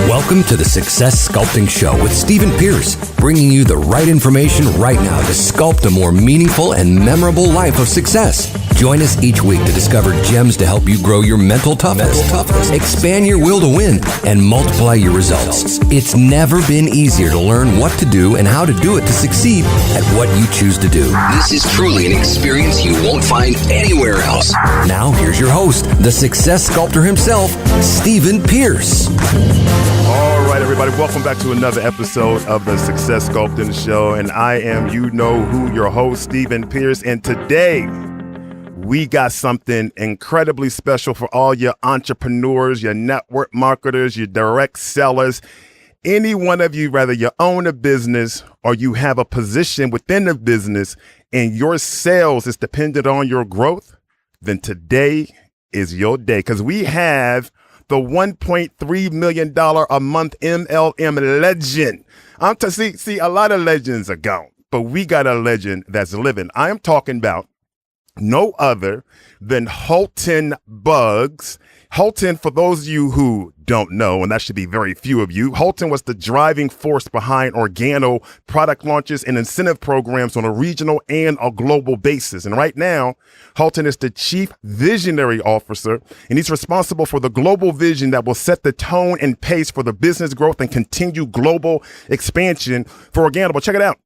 Welcome to the Success Sculpting Show with Stephen Pierce, bringing you the right information right now to sculpt a more meaningful and memorable life of success. Join us each week to discover gems to help you grow your mental toughness, expand your will to win, and multiply your results. It's never been easier to learn what to do and how to do it to succeed at what you choose to do. This is truly an experience you won't find anywhere else. Now, here's your host, the Success Sculptor himself, Stephen Pierce. All right, everybody, welcome back to another episode of the Success Sculpting Show. And I am, your host, Stephen Pierce. And today, we got something incredibly special for all your entrepreneurs, your network marketers, your direct sellers. Any one of you, whether you own a business or you have a position within the business and your sales is dependent on your growth, then today is your day, because we have the $1.3 million a month MLM legend. See, a lot of legends are gone, but we got a legend that's living. I am talking about no other than Holton Bugs. Holton, for those of you who don't know, and that should be very few of you, Holton was the driving force behind Organo product launches and incentive programs on a regional and a global basis. And right now, Holton is the chief visionary officer, and he's responsible for the global vision that will set the tone and pace for the business growth and continued global expansion for Organo. But check it out.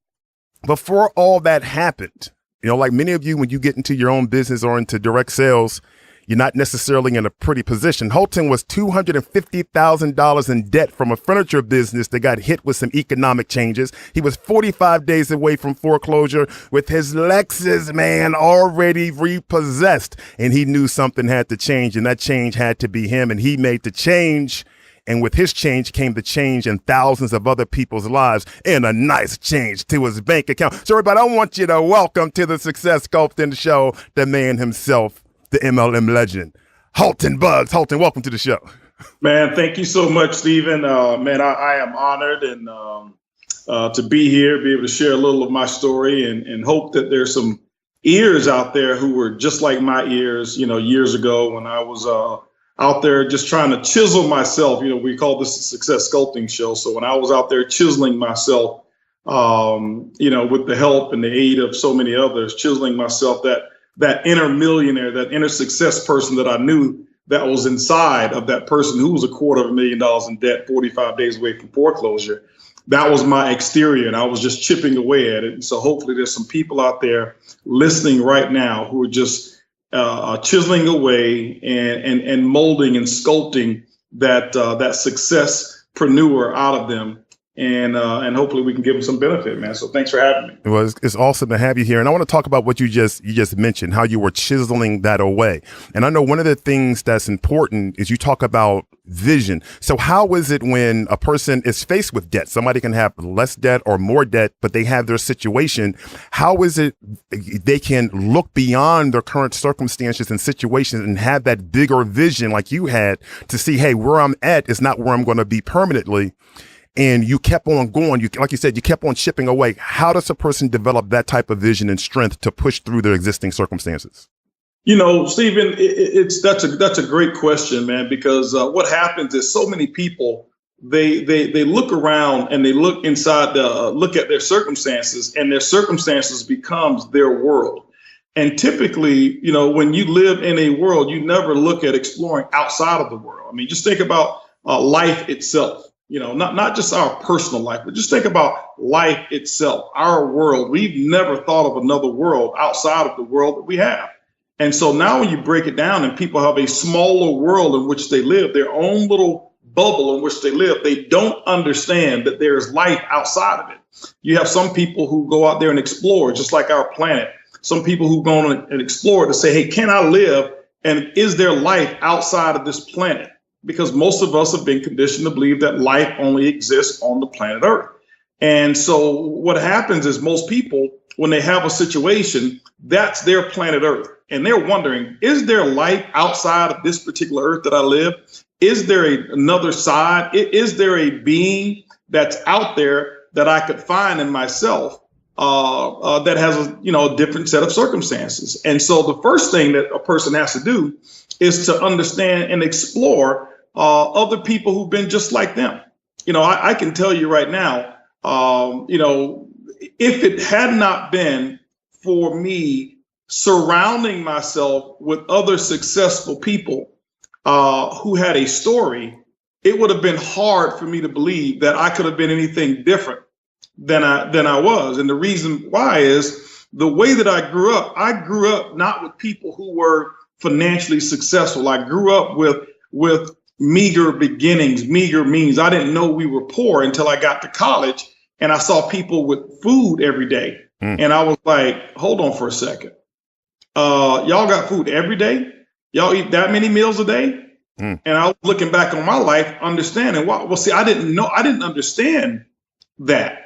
Before all that happened, like many of you, when you get into your own business or into direct sales, you're not necessarily in a pretty position. Holton was $250,000 in debt from a furniture business that got hit with some economic changes. He was 45 days away from foreclosure with his Lexus, man, already repossessed. And he knew something had to change, and that change had to be him. And he made the change. And with his change came the change in thousands of other people's lives and a nice change to his bank account. So everybody, I want you to welcome to the Success Sculpting Show, the man himself, the MLM legend, Holton Bugs. Holton, welcome to the show. Man, thank you so much, Stephen. I am honored and to be here, be able to share a little of my story and hope that there's some ears out there who were just like my ears, years ago when I was out there just trying to chisel myself. We call this the Success Sculpting Show. So when I was out there chiseling myself, with the help and the aid of so many others, chiseling myself, that inner millionaire, that inner success person that I knew that was inside of that person who was $250,000 in debt, 45 days away from foreclosure. That was my exterior, and I was just chipping away at it. And so hopefully there's some people out there listening right now who are just chiseling away and molding and sculpting that successpreneur out of them. And hopefully we can give them some benefit, man. So thanks for having me. Well, it's awesome to have you here. And I want to talk about what you just mentioned, how you were chiseling that away. And I know one of the things that's important is you talk about vision. So how is it when a person is faced with debt? Somebody can have less debt or more debt, but they have their situation. How is it they can look beyond their current circumstances and situations and have that bigger vision like you had to see, hey, where I'm at is not where I'm going to be permanently. And you kept on going. Like you said, you kept on chipping away. How does a person develop that type of vision and strength to push through their existing circumstances? Stephen, that's a great question, man, because what happens is so many people, they look around and they look inside, look at their circumstances, and their circumstances becomes their world. And typically, when you live in a world, you never look at exploring outside of the world. I mean, just think about life itself. Not just our personal life, but just think about life itself, our world. We've never thought of another world outside of the world that we have. And so now when you break it down and people have a smaller world in which they live, their own little bubble in which they live, they don't understand that there is life outside of it. You have some people who go out there and explore, just like our planet. Some people who go on and explore to say, hey, can I live? And is there life outside of this planet? Because most of us have been conditioned to believe that life only exists on the planet Earth. And so what happens is most people, when they have a situation, that's their planet Earth. And they're wondering, is there life outside of this particular Earth that I live? Is there another side? Is there a being that's out there that I could find in myself that has a different set of circumstances? And so the first thing that a person has to do is to understand and explore other people who've been just like them. I can tell you right now, if it had not been for me surrounding myself with other successful people who had a story, it would have been hard for me to believe that I could have been anything different than I was. And the reason why is the way that I grew up not with people who were financially successful. I grew up with meager beginnings, meager means. I didn't know we were poor until I got to college and I saw people with food every day. And I was like, hold on for a second. Y'all got food every day? Y'all eat that many meals a day? And I was looking back on my life, understanding why. Well, see, I didn't understand that.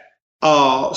And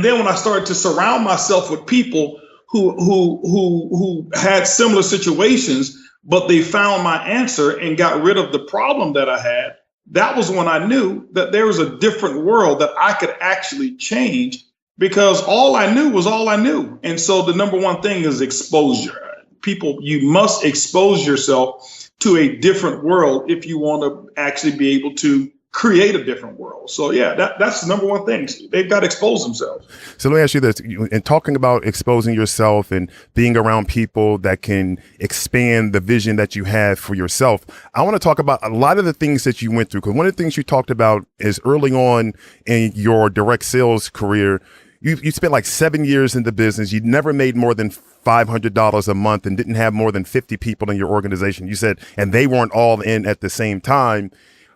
then when I started to surround myself with people who had similar situations, but they found my answer and got rid of the problem that I had, that was when I knew that there was a different world that I could actually change, because all I knew was all I knew. And so the number one thing is exposure. People, you must expose yourself to a different world if you want to actually be able to create a different world. So yeah, that's the number one thing. They've got to expose themselves. So let me ask you this, in talking about exposing yourself and being around people that can expand the vision that you have for yourself, I want to talk about a lot of the things that you went through, because one of the things you talked about is early on in your direct sales career, you spent like 7 years in the business. You never made more than $500 a month and didn't have more than 50 people in your organization. You said, and they weren't all in at the same time.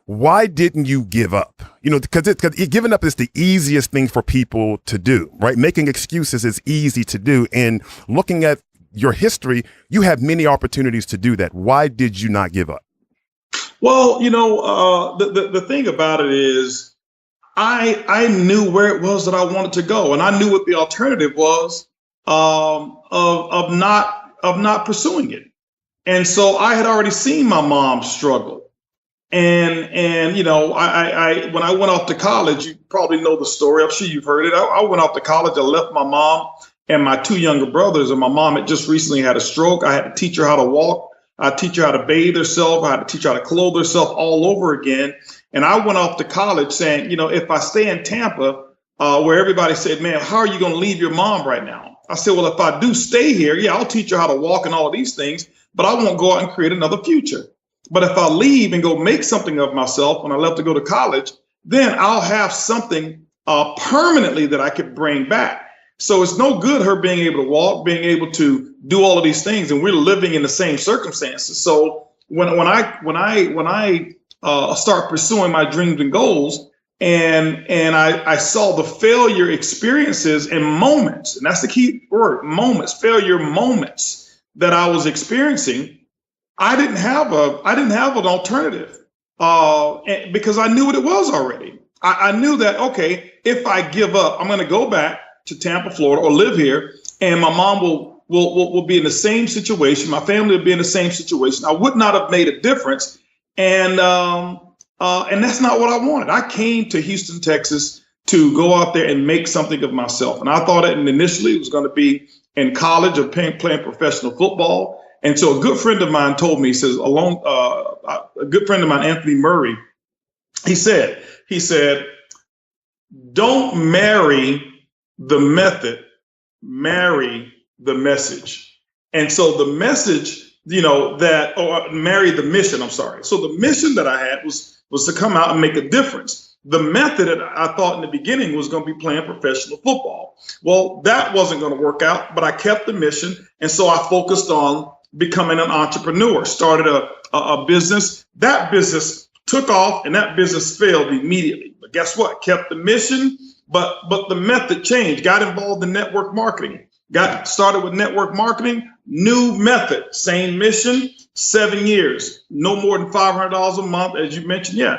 Why didn't you give up? Because giving up is the easiest thing for people to do, right? Making excuses is easy to do. And looking at your history, you have many opportunities to do that. Why did you not give up? Well, the thing about it is, I knew where it was that I wanted to go, and I knew what the alternative was of not pursuing it. And so I had already seen my mom struggle. And I when I went off to college, you probably know the story. I'm sure you've heard it. I went off to college. I left my mom and my two younger brothers, and my mom had just recently had a stroke. I had to teach her how to walk. I teach her how to bathe herself. I had to teach her how to clothe herself all over again. And I went off to college saying, if I stay in Tampa, where everybody said, man, how are you going to leave your mom right now? I said, well, if I do stay here, yeah, I'll teach her how to walk and all of these things, but I won't go out and create another future. But if I leave and go make something of myself when I left to go to college, then I'll have something permanently that I could bring back. So it's no good her being able to walk, being able to do all of these things, and we're living in the same circumstances. So when I start pursuing my dreams and goals, and I saw the failure experiences and moments, and that's the key word, moments, failure moments that I was experiencing, I didn't have an alternative because I knew what it was already. I knew that, okay, if I give up, I'm going to go back to Tampa, Florida, or live here, and my mom will be in the same situation. My family will be in the same situation. I would not have made a difference. And that's not what I wanted. I came to Houston, Texas to go out there and make something of myself. And I thought that initially it was going to be in college or playing professional football. And so a good friend of mine told me, he says, a good friend of mine, Anthony Murray, he said, don't marry the method, marry the message. And so the message, or marry the mission, I'm sorry. So the mission that I had was to come out and make a difference. The method that I thought in the beginning was going to be playing professional football. Well, that wasn't going to work out, but I kept the mission. And so I focused on becoming an entrepreneur, started a business. That business took off and that business failed immediately. But guess what? Kept the mission, but the method changed, got involved in network marketing, got started with network marketing, new method, same mission, 7 years, no more than $500 a month. As you mentioned,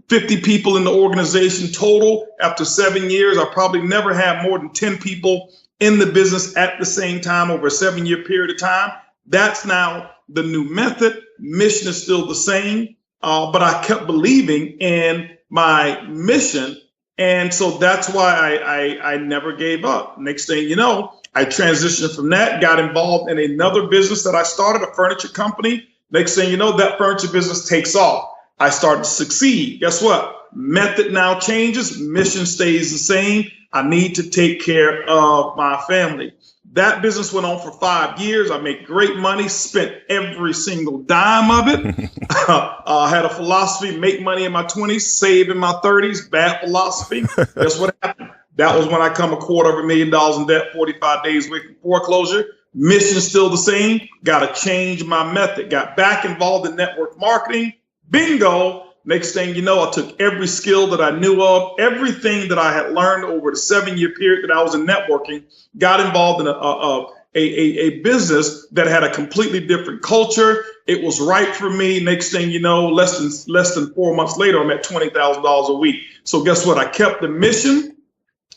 50 people in the organization total. After 7 years, I probably never had more than 10 people in the business at the same time over a 7-year period of time. That's now the new method. Mission is still the same, but I kept believing in my mission. And so that's why I never gave up. Next thing you know, I transitioned from that, got involved in another business that I started, a furniture company, Next thing you know, that furniture business takes off. I start to succeed. Guess what? Method now changes. Mission stays the same. I need to take care of my family. That business went on for 5 years. I made great money, spent every single dime of it. I had a philosophy, make money in my 20s, save in my 30s. Bad philosophy. Guess what happened? That was when I come $250,000 in debt, 45 days away from foreclosure. Mission still the same. Got to change my method. Got back involved in network marketing. Bingo. Next thing you know, I took every skill that I knew of, everything that I had learned over the 7-year period that I was in networking, got involved in a business that had a completely different culture. It was right for me. Next thing you know, less than 4 months later, I'm at $20,000 a week. So guess what? I kept the mission,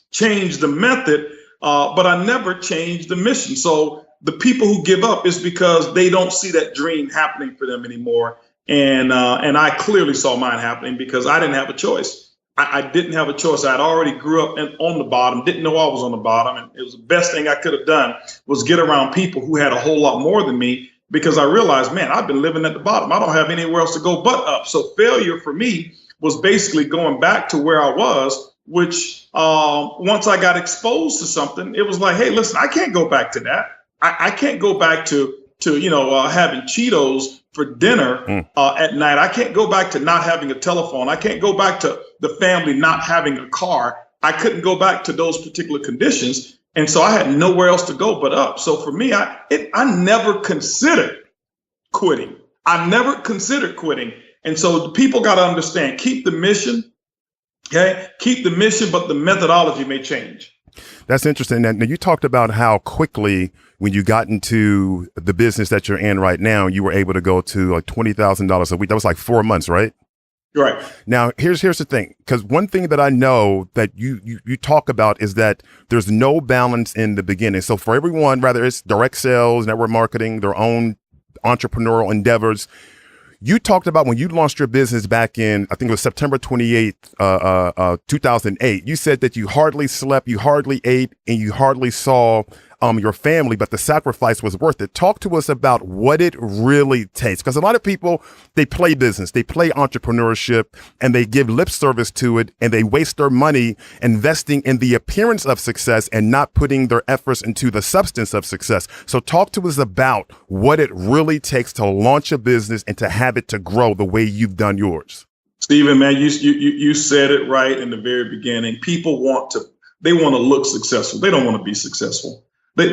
changed the method, but I never changed the mission. So the people who give up is because they don't see that dream happening for them anymore. And I clearly saw mine happening because I didn't have a choice. I didn't have a choice. I had already grew up on the bottom, didn't know I was on the bottom. And it was the best thing I could have done was get around people who had a whole lot more than me, because I realized, man, I've been living at the bottom. I don't have anywhere else to go but up. So failure for me was basically going back to where I was, which once I got exposed to something, it was like, hey, listen, I can't go back to that. I can't go back to having Cheetos for dinner at night. I can't go back to not having a telephone. I can't go back to the family not having a car. I couldn't go back to those particular conditions. And so I had nowhere else to go but up. So for me, I never considered quitting. I never considered quitting. And so the people got to understand, keep the mission. Okay. Keep the mission, but the methodology may change. That's interesting. Now, you talked about how quickly, when you got into the business that you're in right now, you were able to go to like $20,000 a week. That was like 4 months, right? Right. Now, here's the thing, because one thing that I know that you talk about is that there's no balance in the beginning. So for everyone, whether it's direct sales, network marketing, their own entrepreneurial endeavors, you talked about when you launched your business back in, I think it was September 28th, 2008, you said that you hardly slept, you hardly ate, and you hardly saw your family, but the sacrifice was worth it. Talk to us about what it really takes. Because a lot of people, they play business, they play entrepreneurship, and they give lip service to it, and they waste their money investing in the appearance of success and not putting their efforts into the substance of success. So talk to us about what it really takes to launch a business and to have it to grow the way you've done yours. Stephen, man, you said it right in the very beginning. People want to look successful. They don't want to be successful. They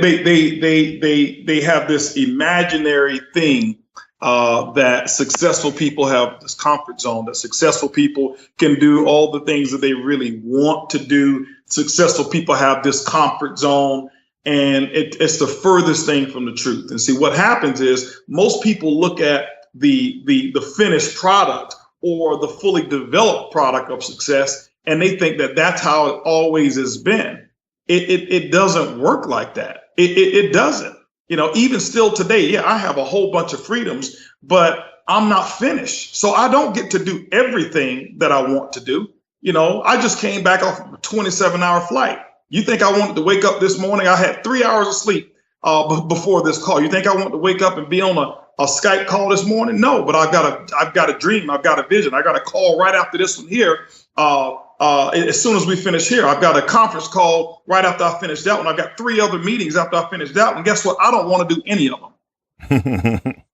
have this imaginary thing that successful people have this comfort zone, that successful people can do all the things that they really want to do. Successful people have this comfort zone, and it's the furthest thing from the truth. And see, what happens is most people look at the finished product or the fully developed product of success, and they think that that's how it always has been. It doesn't work like that. It doesn't. Even still today, yeah, I have a whole bunch of freedoms, but I'm not finished. So I don't get to do everything that I want to do. I just came back off a 27-hour flight. You think I wanted to wake up this morning? I had 3 hours of sleep before this call. You think I want to wake up and be on a Skype call this morning? No, but I've got a dream. I've got a vision. I got a call right after this one here. As soon as we finish here, I've got a conference call right after I finish that one. I've got 3 other meetings after I finish that one. Guess what? I don't want to do any of them.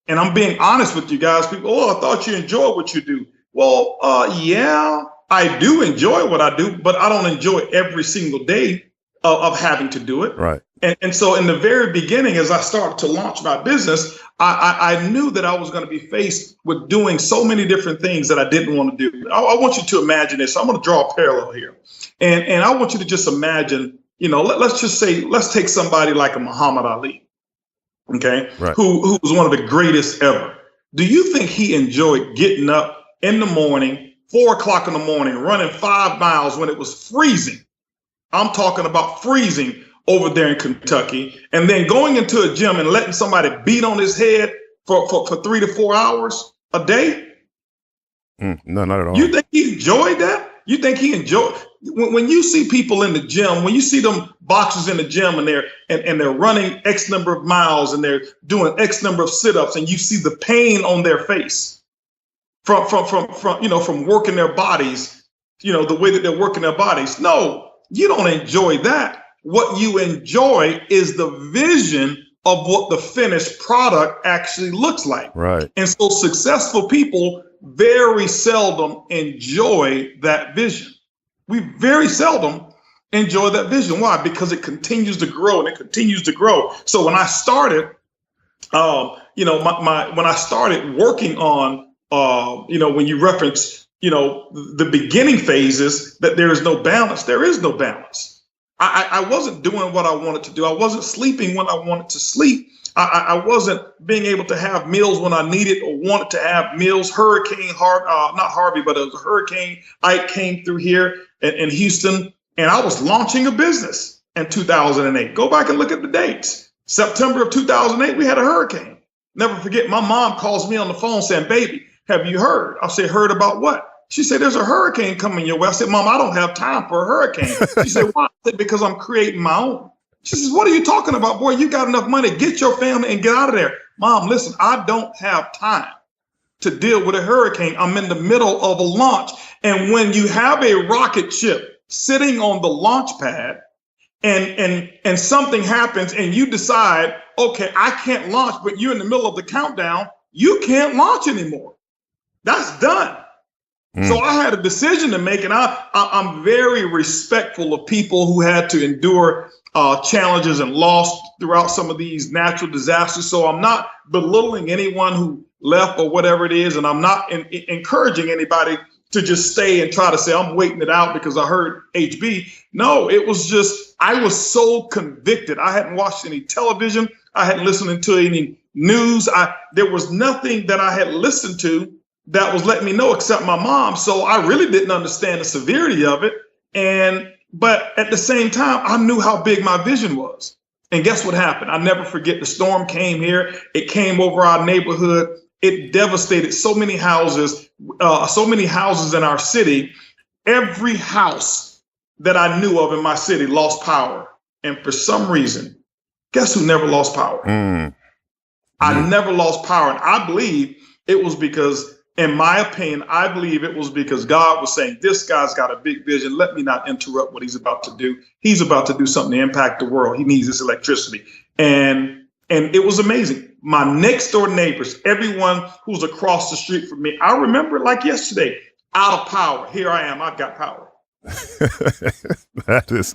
And I'm being honest with you guys. People, I thought you enjoyed what you do. Well, yeah, I do enjoy what I do, but I don't enjoy every single day of having to do it. Right. And so in the very beginning, as I started to launch my business, I knew that I was going to be faced with doing so many different things that I didn't want to do. I want you to imagine this. I'm going to draw a parallel here. And I want you to just imagine, let's take somebody like a Muhammad Ali, okay, right, who was one of the greatest ever. Do you think he enjoyed getting up in the morning, 4 o'clock in the morning, running 5 miles when it was freezing? I'm talking about freezing over there in Kentucky, and then going into a gym and letting somebody beat on his head for 3 to 4 hours a day? No, not at all. You think he enjoyed that? You think he enjoy when you see people in the gym, when you see them boxers in the gym and they're running X number of miles and they're doing X number of sit-ups, and you see the pain on their face from working their bodies, the way that they're working their bodies. No, you don't enjoy that. What you enjoy is the vision of what the finished product actually looks like. Right. And so successful people very seldom enjoy that vision. We very seldom enjoy that vision. Why? Because it continues to grow and it continues to grow. So when I started, when I started working on, when you reference, the beginning phases, that there is no balance. There is no balance. I wasn't doing what I wanted to do. I wasn't sleeping when I wanted to sleep. I wasn't being able to have meals when I needed or wanted to have meals. Not Harvey, but it was a Hurricane Ike came through here in Houston, and I was launching a business in 2008. Go back and look at the dates. September of 2008, we had a hurricane. Never forget, my mom calls me on the phone saying, "Baby, have you heard?" I said, "Heard about what?" She said, "There's a hurricane coming your way." I said, "Mom, I don't have time for a hurricane." She said, "Why?" I said, "Because I'm creating my own." She says, "What are you talking about? Boy, you got enough money. Get your family and get out of there." Mom, listen, I don't have time to deal with a hurricane. I'm in the middle of a launch. And when you have a rocket ship sitting on the launch pad and something happens and you decide, okay, I can't launch, but you're in the middle of the countdown, you can't launch anymore. That's done. So I had a decision to make, and I'm very respectful of people who had to endure challenges and loss throughout some of these natural disasters. So I'm not belittling anyone who left or whatever it is, and I'm not encouraging anybody to just stay and try to say, I'm waiting it out because I heard HB. No, it was just, I was so convicted. I hadn't watched any television. I hadn't listened to any news. There was nothing that I had listened to that was letting me know except my mom. So I really didn't understand the severity of it. But at the same time, I knew how big my vision was. And guess what happened? I never forget, the storm came here. It came over our neighborhood. It devastated so many houses in our city. Every house that I knew of in my city lost power. And for some reason, guess who never lost power? I never lost power. And I believe it was because, in my opinion, I believe it was because God was saying, this guy's got a big vision. Let me not interrupt what he's about to do. He's about to do something to impact the world. He needs this electricity. And it was amazing. My next door neighbors, everyone who's across the street from me, I remember it like yesterday, out of power. Here I am. I've got power. That is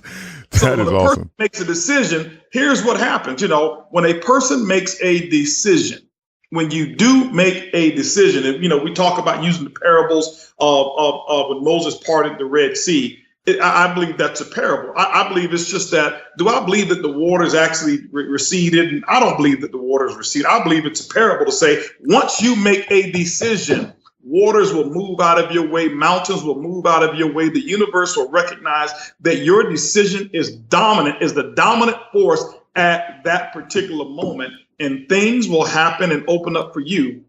when a awesome. person makes a decision, here's what happens. When a person makes a decision, when you do make a decision, and we talk about using the parables of when Moses parted the Red Sea. I believe that's a parable. I believe it's just that. Do I believe that the waters actually receded? And I don't believe that the waters receded. I believe it's a parable to say, once you make a decision, waters will move out of your way. Mountains will move out of your way. The universe will recognize that your decision is the dominant force at that particular moment. And things will happen and open up for you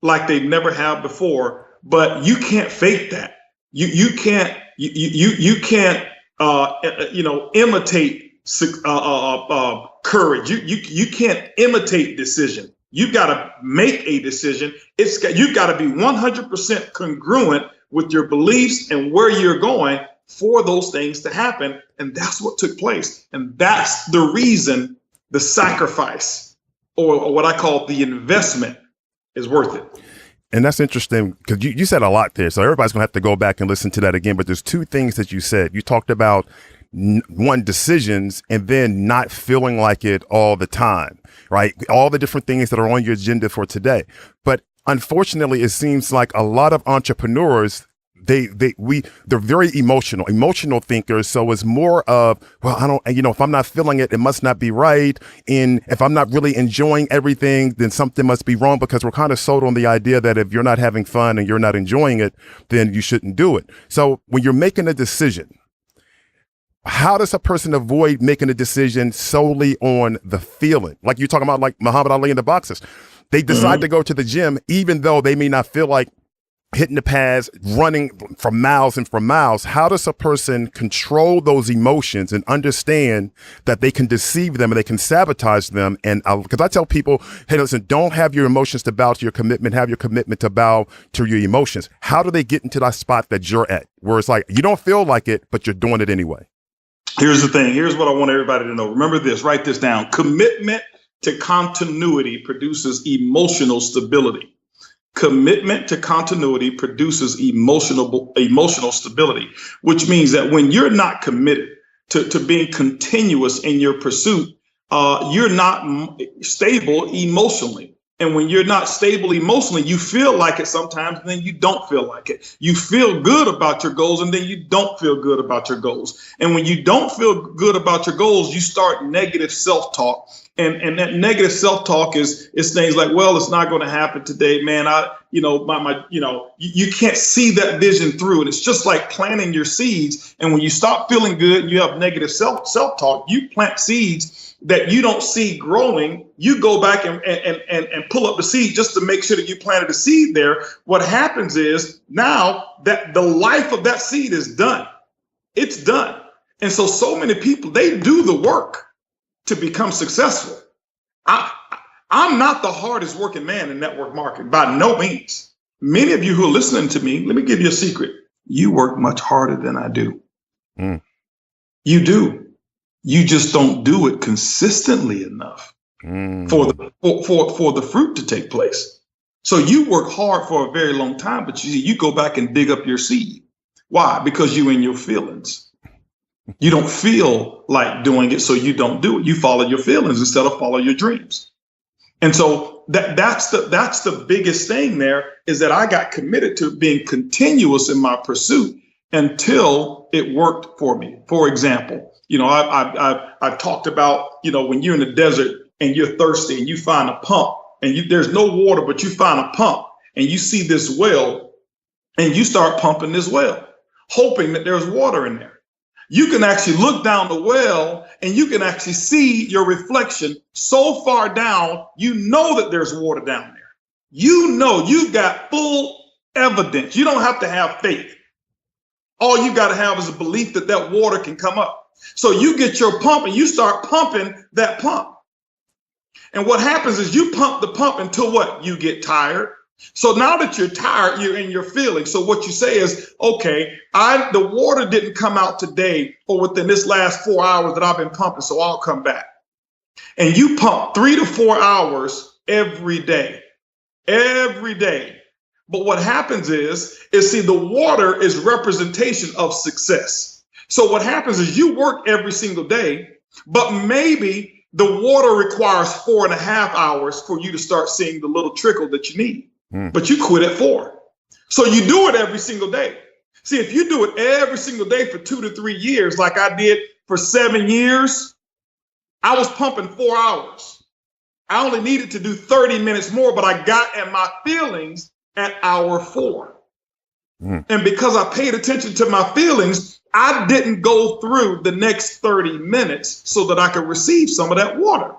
like they never have before. But you can't fake that. You can't imitate courage. You can't imitate decision. You've got to make a decision. You've got to be 100% congruent with your beliefs and where you're going for those things to happen. And that's what took place. And that's the reason the sacrifice, or what I call the investment, is worth it. And that's interesting because you said a lot there. So everybody's going to have to go back and listen to that again. But there's two things that you said. You talked about one, decisions, and then not feeling like it all the time, right? All the different things that are on your agenda for today. But unfortunately, it seems like a lot of entrepreneurs, they're very emotional thinkers. So it's more of, well, if I'm not feeling it, it must not be right. And if I'm not really enjoying everything, then something must be wrong, because we're kind of sold on the idea that if you're not having fun and you're not enjoying it, then you shouldn't do it. So when you're making a decision, how does a person avoid making a decision solely on the feeling? Like you're talking about, like Muhammad Ali and the boxers, they decide to go to the gym, even though they may not feel like hitting the pads, running for miles and for miles. How does a person control those emotions and understand that they can deceive them and they can sabotage them? And because I tell people, hey, listen, don't have your emotions to bow to your commitment, have your commitment to bow to your emotions. How do they get into that spot that you're at, where it's like, you don't feel like it, but you're doing it anyway? Here's the thing. Here's what I want everybody to know. Remember this, write this down. Commitment to continuity produces emotional stability. Commitment to continuity produces emotional stability, which means that when you're not committed to being continuous in your pursuit, you're not stable emotionally. And when you're not stable emotionally, you feel like it sometimes, and then you don't feel like it. You feel good about your goals, and then you don't feel good about your goals. And when you don't feel good about your goals, you start negative self-talk. And that negative self-talk is things like, well, it's not going to happen today, man. You can't see that vision through. And it's just like planting your seeds. And when you stop feeling good and you have negative self-talk, you plant seeds that you don't see growing. You go back and pull up the seed just to make sure that you planted a seed there. What happens is now that the life of that seed is done. It's done. And so many people, they do the work to become successful. I'm not the hardest working man in network marketing, by no means. Many of you who are listening to me, let me give you a secret. You work much harder than I do. You do. You just don't do it consistently enough for the fruit to take place. So you work hard for a very long time, but you go back and dig up your seed. Why? Because you're in your feelings. You don't feel like doing it, so you don't do it. You follow your feelings instead of follow your dreams. And so that's the biggest thing there, is that I got committed to being continuous in my pursuit until it worked for me. For example, I've talked about, when you're in the desert and you're thirsty and you find a pump and there's no water, but you find a pump and you see this well and you start pumping this well, hoping that there's water in there. You can actually look down the well and you can actually see your reflection so far down, you know that there's water down there. You've got full evidence. You don't have to have faith. All you got to have is a belief that water can come up. So you get your pump and you start pumping that pump. And what happens is you pump the pump until what? You get tired. So now that you're tired, you're in your feelings. So what you say is, okay, the water didn't come out today or within this last 4 hours that I've been pumping, so I'll come back. And you pump 3 to 4 hours every day. But what happens is see, the water is representation of success. So what happens is you work every single day, but maybe the water requires 4.5 hours for you to start seeing the little trickle that you need. But you quit at 4. So you do it every single day. See, if you do it every single day for 2 to 3 years, like I did for 7 years, I was pumping 4 hours. I only needed to do 30 minutes more, but I got in my feelings at hour 4. And because I paid attention to my feelings, I didn't go through the next 30 minutes so that I could receive some of that water.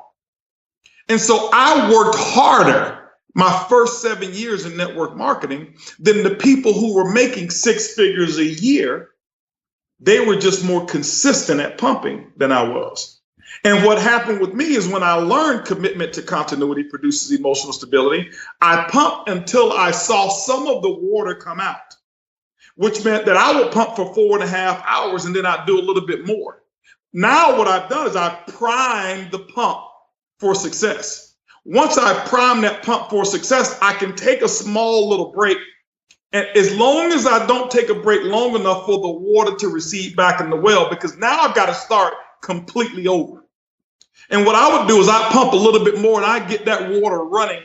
And so I worked harder my first 7 years in network marketing than the people who were making 6 figures a year. They were just more consistent at pumping than I was. And what happened with me is when I learned commitment to continuity produces emotional stability, I pumped until I saw some of the water come out, which meant that I would pump for 4.5 hours and then I'd do a little bit more. Now what I've done is I've primed the pump for success. Once I prime that pump for success, I can take a small little break. And as long as I don't take a break long enough for the water to recede back in the well, because now I've got to start completely over. And what I would do is I pump a little bit more and I get that water running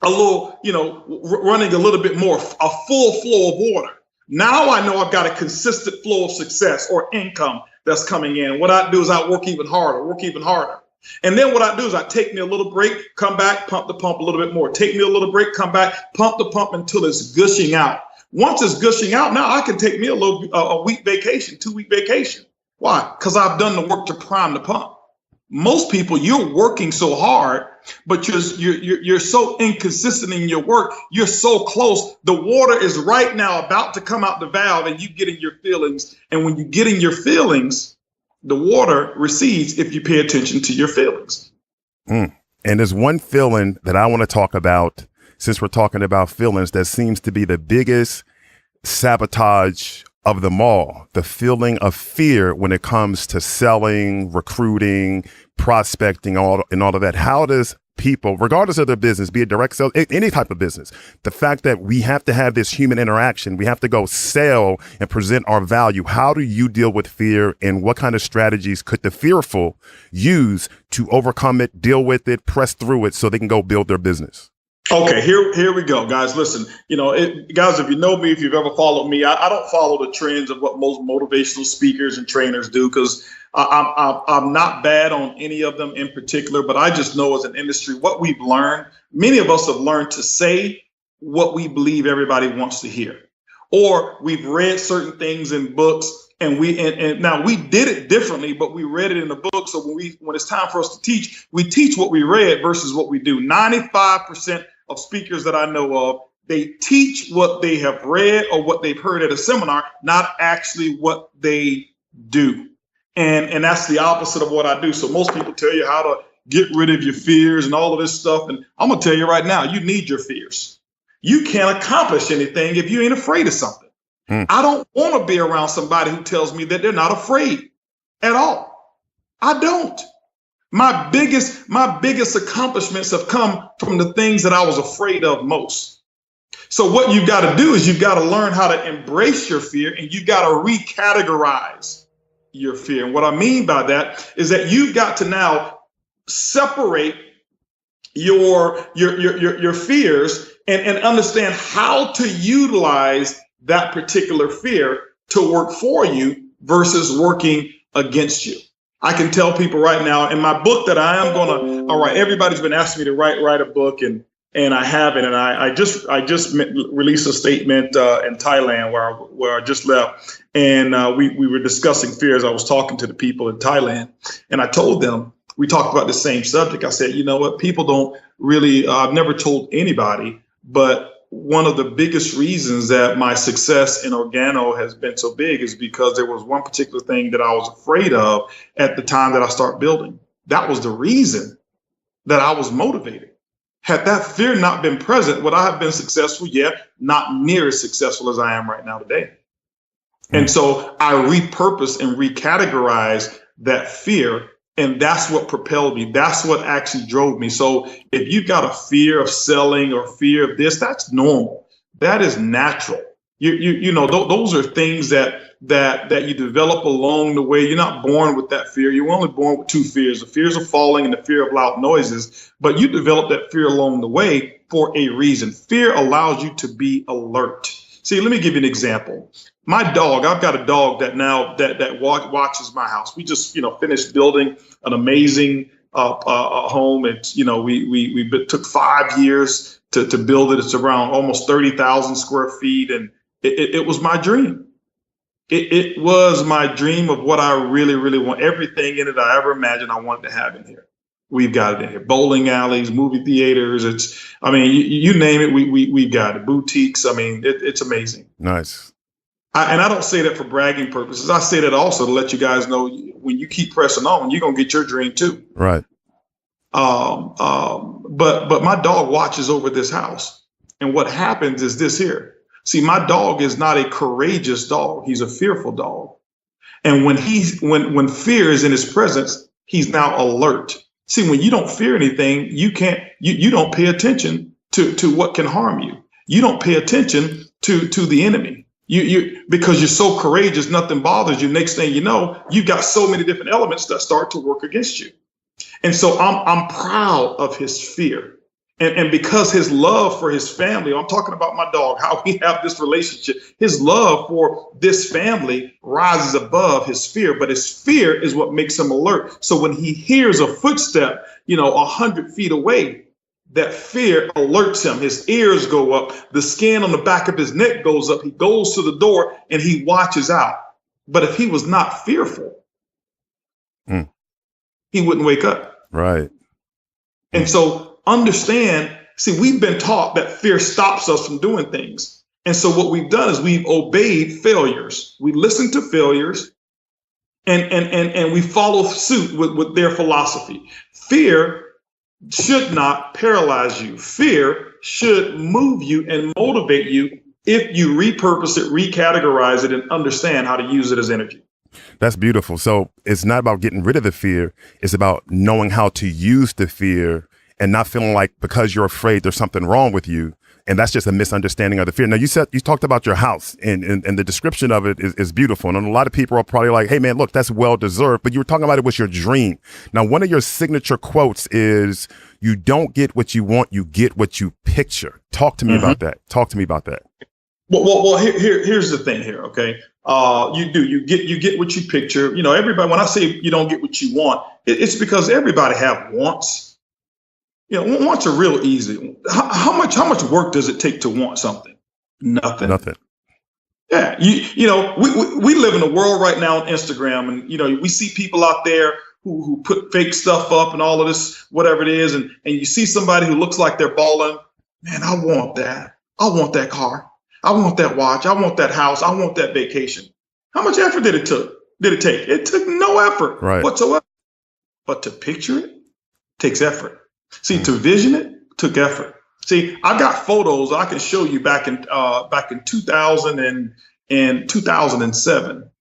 running a little bit more, a full flow of water. Now I know I've got a consistent flow of success or income that's coming in. What I do is I work even harder. And then what I do is I take me a little break, come back, pump the pump a little bit more. Take me a little break, come back, pump the pump until it's gushing out. Once it's gushing out, now I can take me a week vacation, 2-week vacation. Why? Because I've done the work to prime the pump. Most people, you're working so hard but you're so inconsistent in your work. You're so close. The water is right now about to come out the valve, and you get in your feelings. And when you get in your feelings, the water recedes if you pay attention to your feelings. And there's one feeling that I want to talk about, since we're talking about feelings, that seems to be the biggest sabotage of them all, the feeling of fear when it comes to selling, recruiting, prospecting, and all of that. How does people, regardless of their business, be it direct sales, any type of business, the fact that we have to have this human interaction, we have to go sell and present our value. How do you deal with fear, and what kind of strategies could the fearful use to overcome it, deal with it, press through it so they can go build their business? Okay, here we go, guys. Listen, guys, if you know me, if you've ever followed me, I don't follow the trends of what most motivational speakers and trainers do, because I'm not bad on any of them in particular. But I just know as an industry, what we've learned, many of us have learned to say what we believe everybody wants to hear, or we've read certain things in books. And now we did it differently, but we read it in the book. So when it's time for us to teach, we teach what we read versus what we do. 95% of speakers that I know of, they teach what they have read or what they've heard at a seminar, not actually what they do. And that's the opposite of what I do. So most people tell you how to get rid of your fears and all of this stuff. And I'm going to tell you right now, you need your fears. You can't accomplish anything if you ain't afraid of something. I don't want to be around somebody who tells me that they're not afraid at all. I don't. My biggest accomplishments have come from the things that I was afraid of most. So what you've got to do is you've got to learn how to embrace your fear, and you've got to recategorize your fear. And what I mean by that is that you've got to now separate your fears and understand how to utilize that particular fear to work for you versus working against you. I can tell people right now in my book that I am going to, all right, everybody's been asking me to write a book, and I haven't. And I just released a statement in Thailand where I just left. And we were discussing fears. I was talking to the people in Thailand, and I told them, we talked about the same subject. I said, you know what, people don't really, I've never told anybody, but one of the biggest reasons that my success in Organo has been so big is because there was one particular thing that I was afraid of at the time that I started building. That was the reason that I was motivated. Had that fear not been present, would I have been successful? Yeah, not near as successful as I am right now today. And so I repurposed and recategorized that fear. And that's what propelled me. That's what actually drove me. So if you've got a fear of selling or fear of this, that's normal. That is natural. You know, those are things that you develop along the way. You're not born with that fear. You're only born with two fears: the fears of falling and the fear of loud noises. But you develop that fear along the way for a reason. Fear allows you to be alert. See, let me give you an example. My dog, I've got a dog that now that watches my house. We just, finished building an amazing home. It's, we took 5 years to build it. It's around almost 30,000 square feet. And it was my dream. It was my dream of what I really, really want. Everything in it I ever imagined I wanted to have in here. We've got it in here. Bowling alleys, movie theaters. You name it. We've got it. Boutiques. It's amazing. Nice. And I don't say that for bragging purposes. I say that also to let you guys know when you keep pressing on, you're going to get your dream too. Right. But my dog watches over this house. And what happens is this here. See, my dog is not a courageous dog. He's a fearful dog. And when fear is in his presence, he's now alert. See, when you don't fear anything, you don't pay attention to what can harm you. You don't pay attention to the enemy. Because you're so courageous, nothing bothers you. Next thing you know, you've got so many different elements that start to work against you. And so I'm proud of his fear. And because his love for his family, I'm talking about my dog, how we have this relationship, his love for this family rises above his fear, but his fear is what makes him alert. So when he hears a footstep, 100 feet away, that fear alerts him. His ears go up. The skin on the back of his neck goes up. He goes to the door and he watches out. But if he was not fearful, he wouldn't wake up. Right. And so understand, see, we've been taught that fear stops us from doing things. And so what we've done is we've obeyed failures. We listen to failures and we follow suit with their philosophy. Fear should not paralyze you. Fear should move you and motivate you if you repurpose it, recategorize it, and understand how to use it as energy. That's beautiful. So it's not about getting rid of the fear. It's about knowing how to use the fear and not feeling like because you're afraid there's something wrong with you. And that's just a misunderstanding of the fear. Now, you talked about your house and the description of it is beautiful. And a lot of people are probably like, hey, man, look, that's well deserved. But you were talking about it was your dream. Now, one of your signature quotes is, you don't get what you want, you get what you picture. Talk to me about that. Talk to me about that. Well, here's the thing here. OK, you get what you picture. You know, everybody, when I say you don't get what you want, it's because everybody have wants. You know, wants are real easy. How much work does it take to want something? Nothing. Yeah, you know, we live in a world right now on Instagram, and you know, we see people out there who put fake stuff up and all of this, whatever it is, and you see somebody who looks like they're balling. Man, I want that. I want that car. I want that watch. I want that house. I want that vacation. How much effort did it take? It took no effort whatsoever. But to picture it takes effort. See, to vision it took effort. See, I got photos I can show you back in 2000 and 2007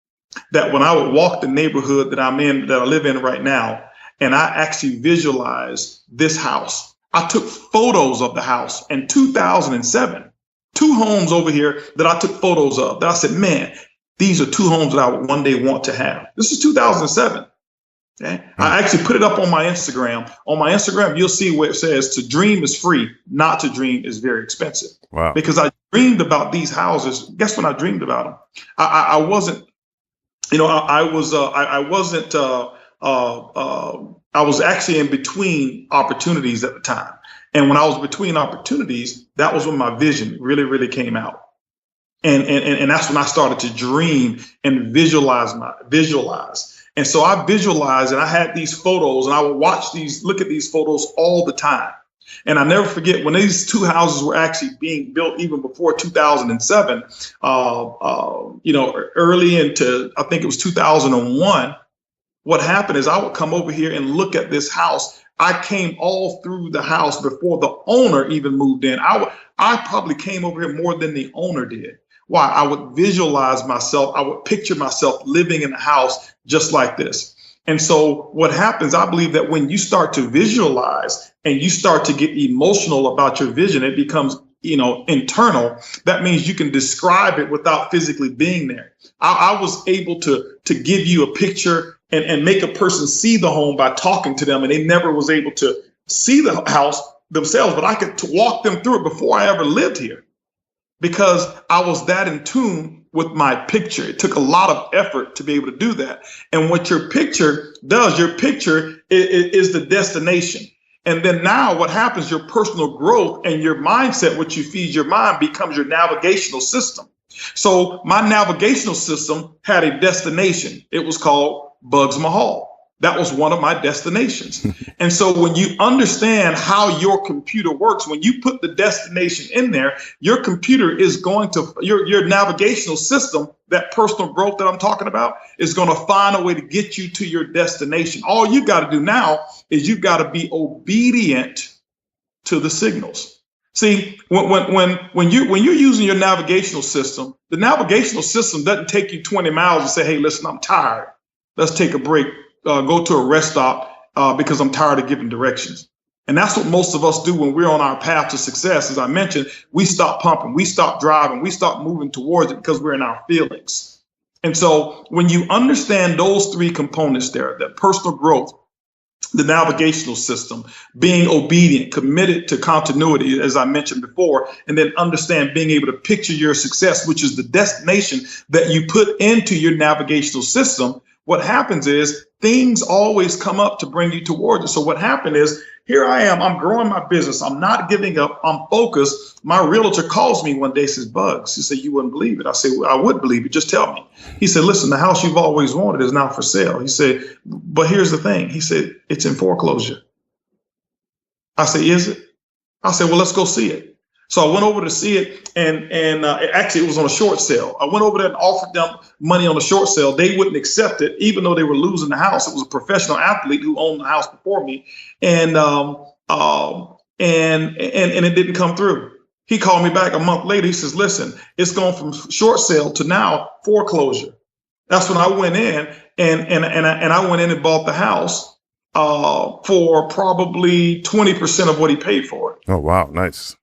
that when I would walk the neighborhood that I live in right now, and I actually visualized this house. I took photos of the house in 2007, 2 homes over here that I took photos of that I said, man, these are 2 homes that I would one day want to have. This is 2007. Okay. I actually put it up on my Instagram. On my Instagram, you'll see where it says to dream is free, not to dream is very expensive. Wow. Because I dreamed about these houses. Guess when I dreamed about them? I wasn't, you know, I was actually in between opportunities at the time. And when I was between opportunities, that was when my vision really, really came out. And that's when I started to dream and visualize. And so I visualized, and I had these photos, and I would look at these photos all the time. And I never forget when these 2 houses were actually being built, even before 2007, you know, early into, I think it was 2001. What happened is I would come over here and look at this house. I came all through the house before the owner even moved in. I probably came over here more than the owner did. Why? I would visualize myself. I would picture myself living in a house just like this. And so what happens, I believe that when you start to visualize and you start to get emotional about your vision, it becomes, you know, internal. That means you can describe it without physically being there. I was able to give you a picture and make a person see the home by talking to them, and they never was able to see the house themselves, but I could walk them through it before I ever lived here. Because I was that in tune with my picture. It took a lot of effort to be able to do that. And what your picture does, your picture is the destination. And then now what happens, your personal growth and your mindset, what you feed your mind, becomes your navigational system. So my navigational system had a destination. It was called Bugs Mahal. That was one of my destinations. And so when you understand how your computer works, when you put the destination in there, your computer is going to, your navigational system, that personal growth that I'm talking about, is going to find a way to get you to your destination. All you got to do now is you've got to be obedient to the signals. See, when you're using your navigational system, the navigational system doesn't take you 20 miles and say, hey, listen, I'm tired. Let's take a break. Go to a rest stop because I'm tired of giving directions. And that's what most of us do when we're on our path to success. As I mentioned, we stop pumping, we stop driving, we stop moving towards it because we're in our feelings. And so when you understand those 3 components there, that personal growth, the navigational system, being obedient, committed to continuity, as I mentioned before, and then understand being able to picture your success, which is the destination that you put into your navigational system, what happens is things always come up to bring you towards it. So what happened is, here I am, I'm growing my business. I'm not giving up. I'm focused. My realtor calls me one day, says, Bugs. He said, you wouldn't believe it. I said, well, I would believe it. Just tell me. He said, listen, the house you've always wanted is now for sale. He said, but here's the thing. He said, it's in foreclosure. I said, is it? I said, well, let's go see it. So I went over to see it, and actually it was on a short sale. I went over there and offered them money on a short sale. They wouldn't accept it, even though they were losing the house. It was a professional athlete who owned the house before me, and it didn't come through. He called me back a month later. He says, listen, it's gone from short sale to now foreclosure. That's when I went in and I went in and bought the house for probably 20% of what he paid for it. Oh, wow. Nice.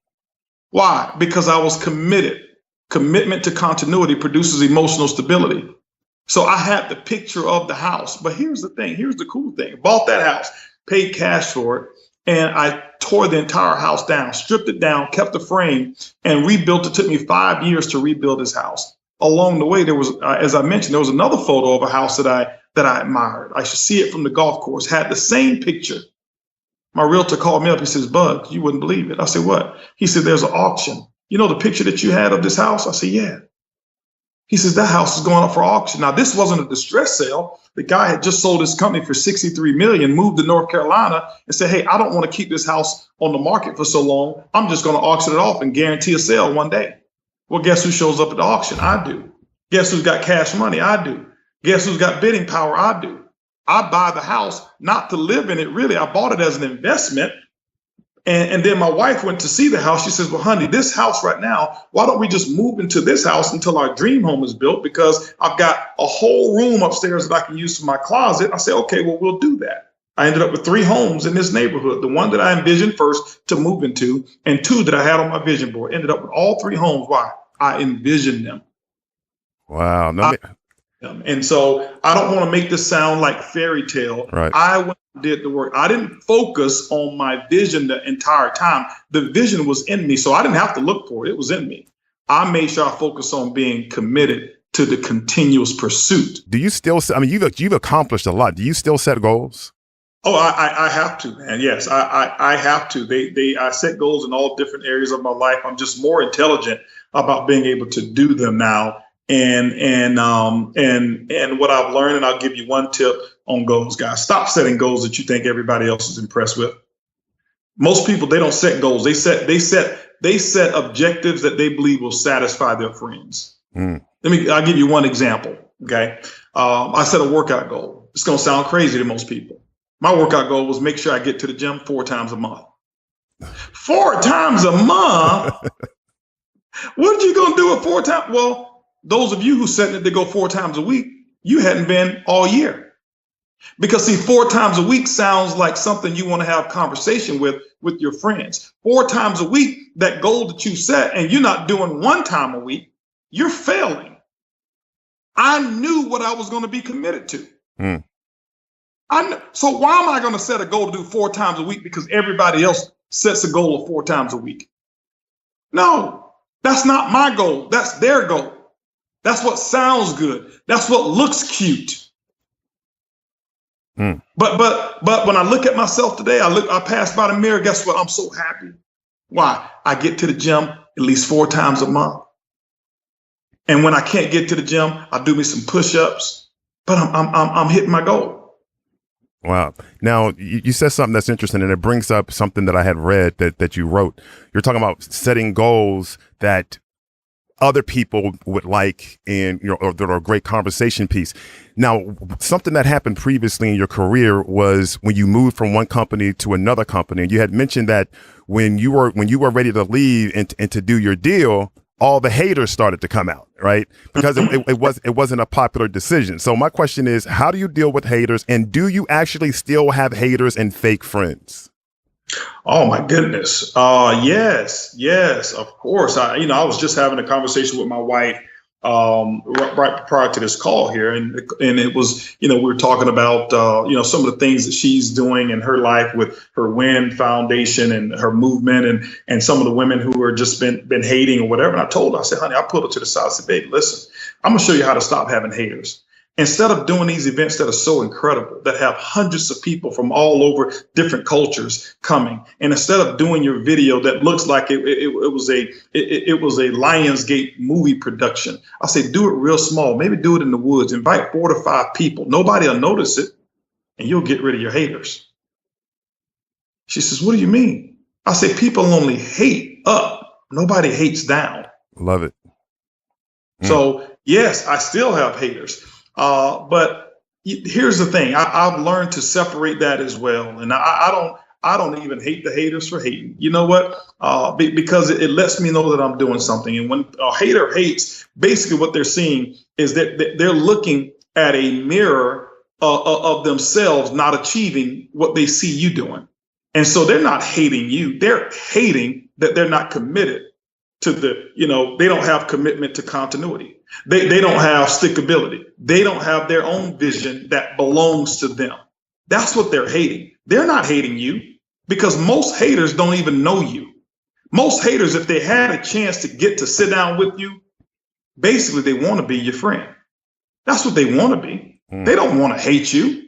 Why? Because I was committed. Commitment to continuity produces emotional stability. So I had the picture of the house. But here's the thing. Here's the cool thing. Bought that house, paid cash for it, and I tore the entire house down, stripped it down, kept the frame, and rebuilt it. Took me 5 years to rebuild this house. Along the way, there was, as I mentioned, there was another photo of a house that I admired. I should see it from the golf course. Had the same picture. My realtor called me up. He says, Bug, you wouldn't believe it. I said, what? He said, there's an auction. You know the picture that you had of this house? I said, yeah. He says, that house is going up for auction. Now, this wasn't a distress sale. The guy had just sold his company for $63 million, moved to North Carolina, and said, hey, I don't want to keep this house on the market for so long. I'm just going to auction it off and guarantee a sale one day. Well, guess who shows up at the auction? I do. Guess who's got cash money? I do. Guess who's got bidding power? I do. I buy the house not to live in it, really. I bought it as an investment. And then my wife went to see the house. She says, well, honey, this house right now, why don't we just move into this house until our dream home is built? Because I've got a whole room upstairs that I can use for my closet. I said, okay, well, we'll do that. I ended up with 3 homes in this neighborhood. The one that I envisioned first to move into, and 2 that I had on my vision board. Ended up with all 3 homes. Why? I envisioned them. Wow. And so I don't want to make this sound like fairy tale. Right. I went and did the work. I didn't focus on my vision the entire time. The vision was in me, so I didn't have to look for it. It was in me. I made sure I focused on being committed to the continuous pursuit. Do you still, I mean, you've accomplished a lot. Do you still set goals? Oh, I have to, man. Yes, I have to. I set goals in all different areas of my life. I'm just more intelligent about being able to do them now. And what I've learned, and I'll give you one tip on goals, guys. Stop setting goals that you think everybody else is impressed with. Most people, they don't set goals. They set objectives that they believe will satisfy their friends. I'll give you one example. Okay. I set a workout goal. It's going to sound crazy to most people. My workout goal was make sure I get to the gym 4 times a month. 4 times a month? What are you going to do it 4 times? Well, those of you who said that they go 4 times a week, you hadn't been all year. Because see, 4 times a week sounds like something you want to have conversation with your friends. 4 times a week, that goal that you set, and you're not doing 1 time a week, you're failing. I knew what I was going to be committed to. So why am I going to set a goal to do 4 times a week because everybody else sets a goal of 4 times a week? No, that's not my goal. That's their goal. That's what sounds good. That's what looks cute. But when I look at myself today, I pass by the mirror. Guess what? I'm so happy. Why? I get to the gym at least 4 times a month. And when I can't get to the gym, I do me some push-ups. But I'm hitting my goal. Wow. Now, you said something that's interesting, and it brings up something that I had read that you wrote. You're talking about setting goals that other people would like, and or that are a great conversation piece. Now, something that happened previously in your career was when you moved from one company to another company, and you had mentioned that when you were ready to leave and to do your deal, all the haters started to come out, right? Because it wasn't a popular decision. So my question is, how do you deal with haters, and do you actually still have haters and fake friends? Oh my goodness. Yes, of course. I was just having a conversation with my wife right prior to this call here, and it was, we were talking about some of the things that she's doing in her life with her WIN Foundation and her movement, and some of the women who are just been hating or whatever. And I told her, I said, honey, I pulled her to the side. I said, baby, listen, I'm gonna show you how to stop having haters. Instead of doing these events that are so incredible, that have hundreds of people from all over different cultures coming, and instead of doing your video that looks like it was a Lionsgate movie production, I say do it real small. Maybe do it in the woods. Invite 4 to 5 people. Nobody will notice it, and you'll get rid of your haters. She says, what do you mean? I say, people only hate up. Nobody hates down. Love it. So yes, I still have haters. But here's the thing. I've learned to separate that as well. And I don't even hate the haters for hating. You know what? Because it lets me know that I'm doing something. And when a hater hates, basically what they're seeing is that they're looking at a mirror of themselves not achieving what they see you doing. And so they're not hating you. They're hating that they're not committed to they don't have commitment to continuity. They don't have stickability. They don't have their own vision that belongs to them. That's what they're hating. They're not hating you because most haters don't even know you. Most haters, if they had a chance to get to sit down with you, basically they want to be your friend. That's what they want to be. They don't want to hate you.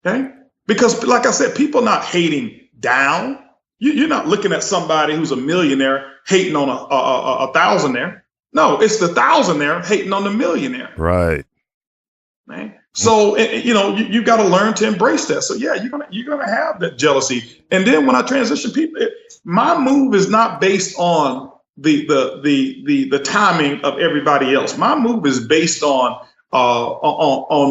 Okay. Because like I said, people are not hating down. You're not looking at somebody who's a millionaire hating on a thousandaire. No, it's the thousandaire hating on the millionaire. Right. Right. So, you got to learn to embrace that. So, yeah, you're gonna have that jealousy. And then when I transition people, my move is not based on the timing of everybody else. My move is based on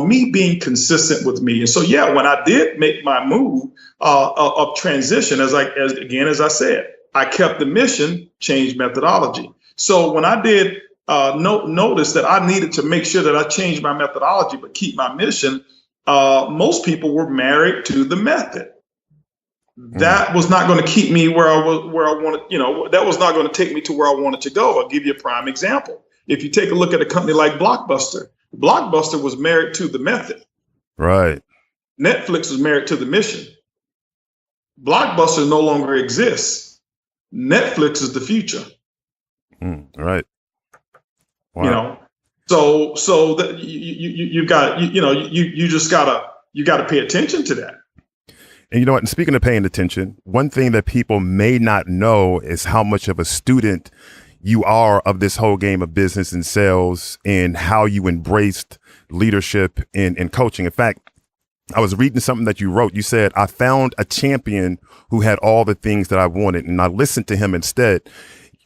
me being consistent with me. And so, yeah, when I did make my move of transition, as I said, I kept the mission, changed methodology. So when I did notice that I needed to make sure that I changed my methodology, but keep my mission, most people were married to the method. That was not going to keep me where I wanted, that was not going to take me to where I wanted to go. I'll give you a prime example. If you take a look at a company like Blockbuster was married to the method. Right. Netflix was married to the mission. Blockbuster no longer exists. Netflix is the future. Right. Wow. So that you got you just gotta pay attention to that. And you know what? And speaking of paying attention, one thing that people may not know is how much of a student you are of this whole game of business and sales and how you embraced leadership and coaching. In fact, I was reading something that you wrote. You said, I found a champion who had all the things that I wanted, and I listened to him instead.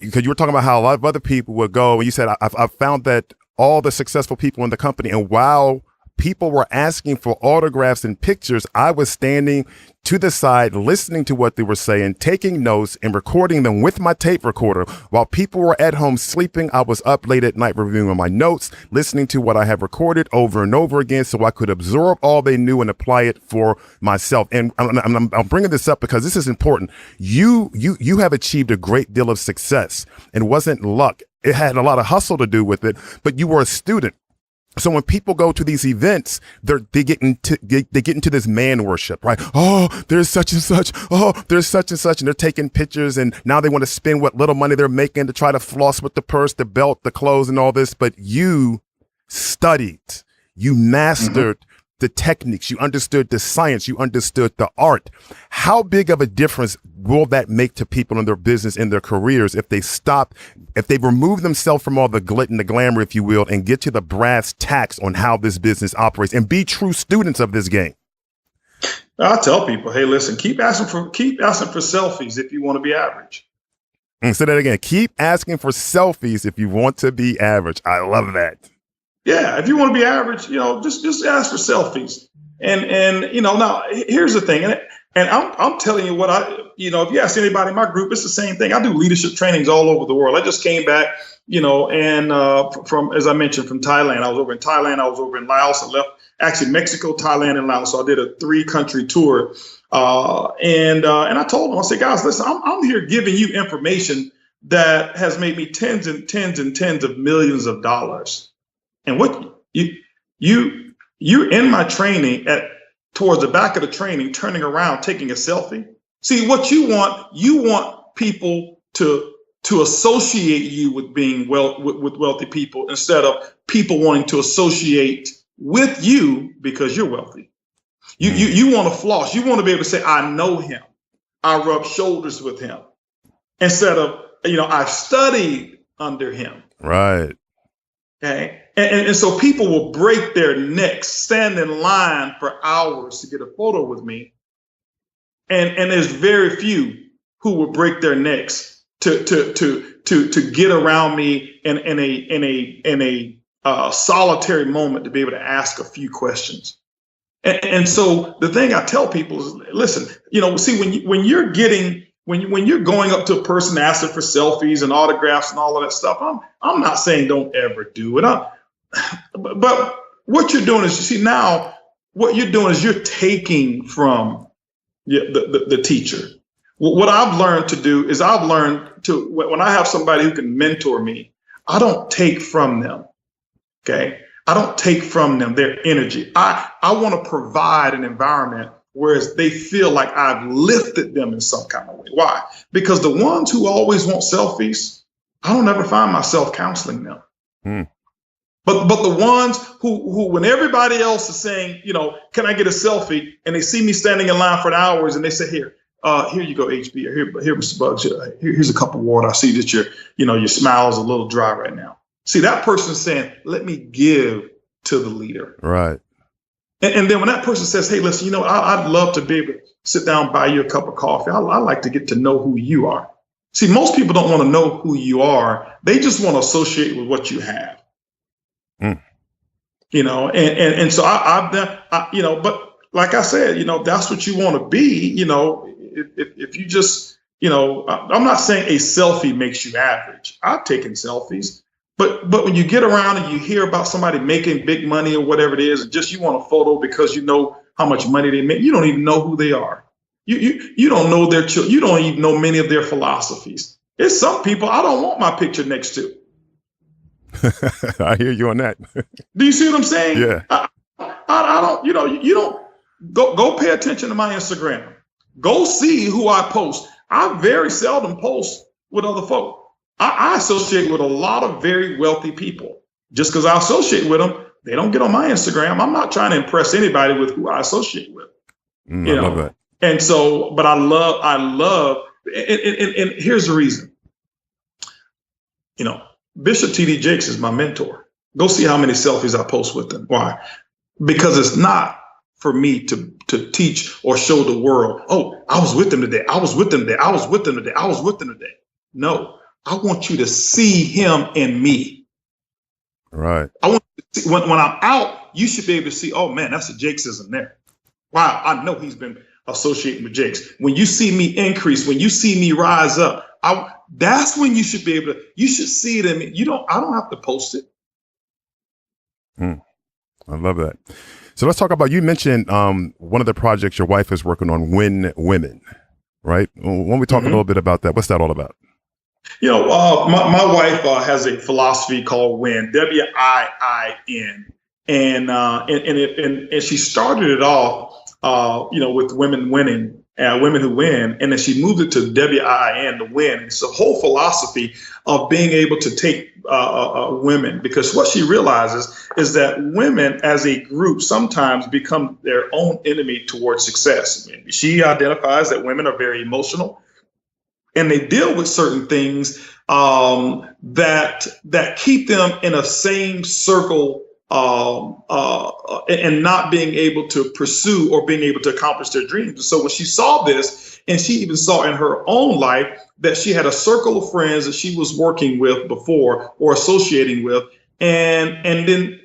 Because you were talking about how a lot of other people would go, and you said, I found that all the successful people in the company, and while people were asking for autographs and pictures, I was standing to the side, listening to what they were saying, taking notes and recording them with my tape recorder. While people were at home sleeping, I was up late at night reviewing my notes, listening to what I have recorded over and over again so I could absorb all they knew and apply it for myself. And I'm bringing this up because this is important. You have achieved a great deal of success, and it wasn't luck. It had a lot of hustle to do with it, but you were a student. So when people go to these events, they get into this man worship, right? Oh, there's such and such. Oh, there's such and such. And they're taking pictures, and now they want to spend what little money they're making to try to floss with the purse, the belt, the clothes, and all this. But you studied, you mastered the techniques, you understood the science, you understood the art. How big of a difference will that make to people in their business, in their careers, if they remove themselves from all the glit and the glamour, if you will, and get to the brass tacks on how this business operates and be true students of this game? I tell people, hey, listen, keep asking for selfies if you want to be average. And say that again. Keep asking for selfies if you want to be average. I love that. Yeah, if you want to be average, just ask for selfies. And now here's the thing, and I'm telling you what if you ask anybody in my group, it's the same thing. I do leadership trainings all over the world. I just came back, from, as I mentioned, from Thailand. I was over in Thailand. I was over in Laos. I left actually Mexico, Thailand, and Laos. So I did a 3-country tour. And I told them, I said, guys, listen, I'm here giving you information that has made me tens and tens and tens of millions of dollars. And what you're in my training towards the back of the training, turning around, taking a selfie. See, what you want people to associate you with being with wealthy people instead of people wanting to associate with you because you're wealthy. You want to floss. You want to be able to say, I know him. I rub shoulders with him instead of, I've studied under him. Right. Okay. And so people will break their necks, stand in line for hours to get a photo with me And there's very few who will break their necks to get around me in a solitary moment to be able to ask a few questions. And so the thing I tell people is, listen, see, when you're going up to a person asking for selfies and autographs and all of that stuff, I'm not saying don't ever do it. But what you're doing is, you see, now what you're doing is you're taking from the teacher. What I've learned to do is when I have somebody who can mentor me, I don't take from them. Okay. I don't take from them their energy. I want to provide an environment where they feel like I've lifted them in some kind of way. Why? Because the ones who always want selfies, I don't ever find myself counseling them. But the ones who when everybody else is saying, can I get a selfie? And they see me standing in line for hours and they say, here you go, HB, or here, Mr. Bugs, here's a cup of water. I see that your smile is a little dry right now. See, that person's saying, let me give to the leader. Right. And then when that person says, hey, listen, I'd love to be able to sit down and buy you a cup of coffee. I like to get to know who you are. See, most people don't want to know who you are. They just want to associate with what you have. And so I've done, but like I said, that's what you want to be. If you just, I'm not saying a selfie makes you average. I've taken selfies. But when you get around and you hear about somebody making big money or whatever it is, just you want a photo because you know how much money they make, you don't even know who they are. You don't know their children. You don't even know many of their philosophies. There's some people I don't want my picture next to. I hear you on that. Do you see what I'm saying? Yeah. I don't. You don't go pay attention to my Instagram. Go see who I post. I very seldom post with other folks. I associate with a lot of very wealthy people. Just because I associate with them, they don't get on my Instagram. I'm not trying to impress anybody with who I associate with. I love that. And so, but I love, and here's the reason. Bishop T.D. Jakes is my mentor. Go see how many selfies I post with him. Why? Because it's not for me to teach or show the world, oh, I was with them today. I was with them today. I was with them today. I was with them today. No. I want you to see him in me. Right. I want you to see, when I'm out, you should be able to see, oh man, that's a Jakesism there. Wow, I know he's been associating with Jakes. When you see me increase, when you see me rise up, that's when you should be able to, you should see it in me. I don't have to post it. I love that. So let's talk about, you mentioned one of the projects your wife is working on, Win Women, right? When we talk a little bit about that, what's that all about? My wife has a philosophy called WIN, WIIN, and she started it off, with women winning, women who win, and then she moved it to WIIN, the win. It's a whole philosophy of being able to take women, because what she realizes is that women as a group sometimes become their own enemy towards success. She identifies that women are very emotional. And they deal with certain things that keep them in a same circle and not being able to pursue or being able to accomplish their dreams. So when she saw this, and she even saw in her own life that she had a circle of friends that she was working with before or associating with, and then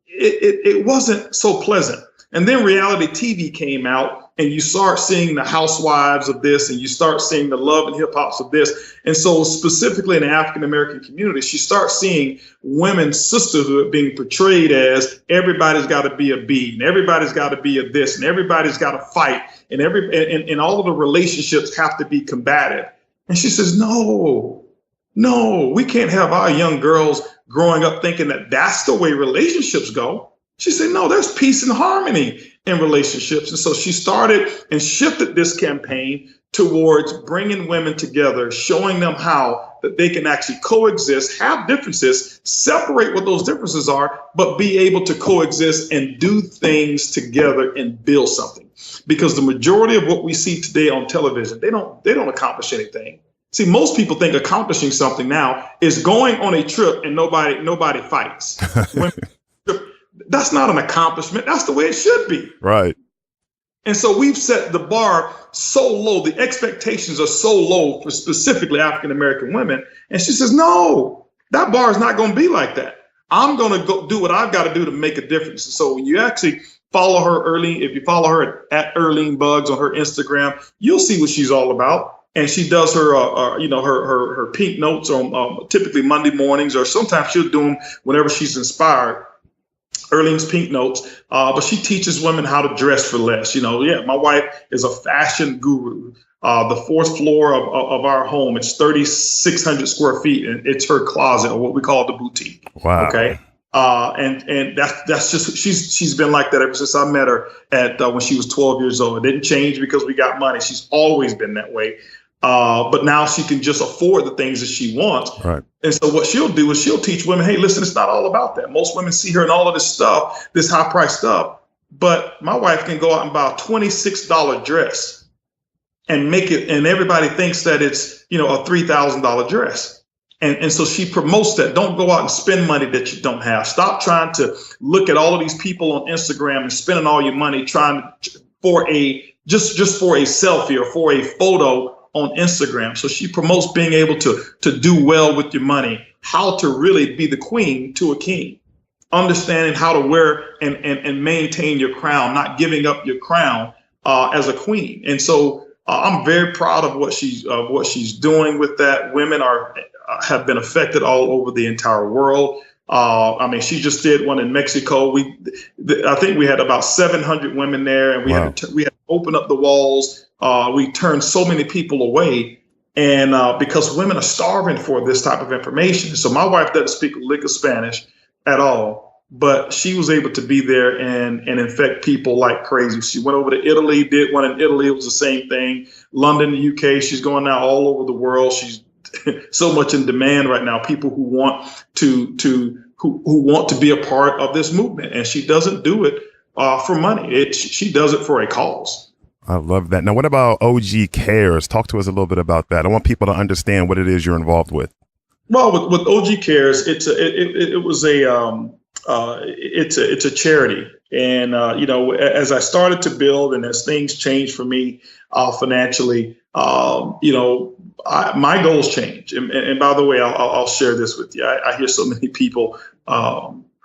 it wasn't so pleasant. And then reality TV came out, and you start seeing the housewives of this, and you start seeing the love and hip hops of this. And so specifically in the African-American community, she starts seeing women's sisterhood being portrayed as everybody's got to be a B, and everybody's got to be a this, and everybody's got to fight, and and all of the relationships have to be combative. And she says, no, we can't have our young girls growing up thinking that that's the way relationships go. She said, no, there's peace and harmony in relationships. And so she started and shifted this campaign towards bringing women together, showing them how that they can actually coexist, have differences, separate what those differences are, but be able to coexist and do things together and build something. Because the majority of what we see today on television, they don't accomplish anything. See, most people think accomplishing something now is going on a trip and nobody fights. That's not an accomplishment. That's the way it should be. Right. And so we've set the bar so low, the expectations are so low for specifically African-American women. And she says, no, that bar is not going to be like that. I'm going to go do what I've got to do to make a difference. So when you actually follow her early, if you follow her at Earlene Bugs on her Instagram, you'll see what she's all about. And she does her pink notes on typically Monday mornings, or sometimes she'll do them whenever she's inspired. Earling's pink notes, but she teaches women how to dress for less. My wife is a fashion guru. The fourth floor of our home, it's 3,600 square feet, and it's her closet, or what we call the boutique. Wow. Okay. And that's just, she's been like that ever since I met her at when she was 12 years old. It didn't change because we got money. She's always been that way. But now she can just afford the things that she wants. Right. And so what she'll do is she'll teach women, hey, listen, it's not all about that. Most women see her in all of this stuff, this high price stuff. But my wife can go out and buy a $26 dress and make it, and everybody thinks that it's, a $3,000 dress. And so she promotes that. Don't go out and spend money that you don't have. Stop trying to look at all of these people on Instagram and spending all your money trying for just for a selfie or for a photo on Instagram. So she promotes being able to do well with your money, how to really be the queen to a king, understanding how to wear and maintain your crown, not giving up your crown as a queen. And so I'm very proud of what she's doing with that. Women have been affected all over the entire world. She just did one in Mexico. I think we had about 700 women there, and we had to open up the walls. We turned so many people away, and because women are starving for this type of information. So my wife doesn't speak a lick of Spanish at all, but she was able to be there and infect people like crazy. She went over to Italy, did one in Italy. It was the same thing. London, the UK. She's going now all over the world. She's so much in demand right now. People who want who want to be a part of this movement, and she doesn't do it for money. She does it for a cause. I love that. Now, what about OG Cares? Talk to us a little bit about that. I want people to understand what it is you're involved with. Well, with OG Cares, it's a charity, and as I started to build and as things changed for me financially, my goals change. And by the way, I'll share this with you. I hear so many people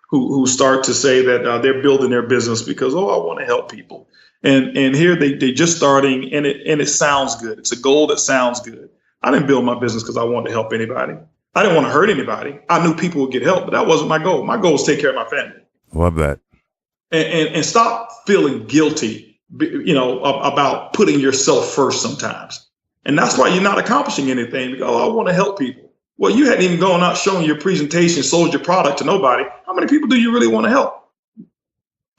who start to say that they're building their business because, I want to help people. And here they just starting, and it sounds good. It's a goal that sounds good. I didn't build my business because I wanted to help anybody. I didn't want to hurt anybody. I knew people would get help, but that wasn't my goal. My goal was to take care of my family. Love that. And stop feeling guilty, about putting yourself first sometimes. And that's why you're not accomplishing anything. Because, I want to help people. Well, you hadn't even gone out showing your presentation, sold your product to nobody. How many people do you really want to help?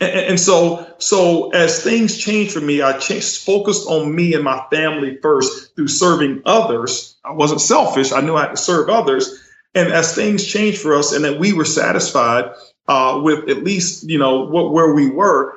And so as things changed for me, I focused on me and my family first through serving others. I wasn't selfish. I knew I had to serve others. And as things changed for us and that we were satisfied with at least, where we were,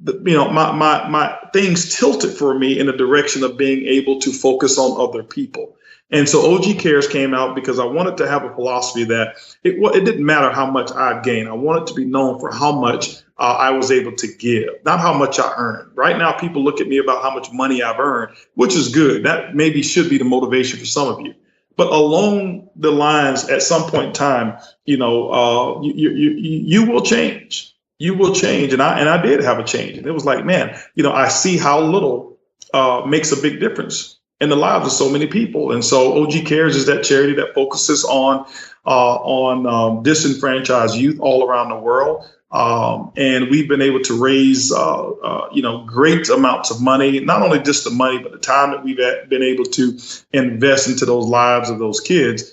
my things tilted for me in the direction of being able to focus on other people. And so OG Cares came out because I wanted to have a philosophy that it didn't matter how much I'd gain. I wanted to be known for how much I was able to give, not how much I earned. Right now, people look at me about how much money I've earned, which is good. That maybe should be the motivation for some of you. But along the lines, at some point in time, you will change. You will change. And I did have a change. And it was like, man, I see how little makes a big difference in the lives of so many people. And so OG Cares is that charity that focuses on disenfranchised youth all around the world. And we've been able to raise, great amounts of money, not only just the money, but the time that we've been able to invest into those lives of those kids,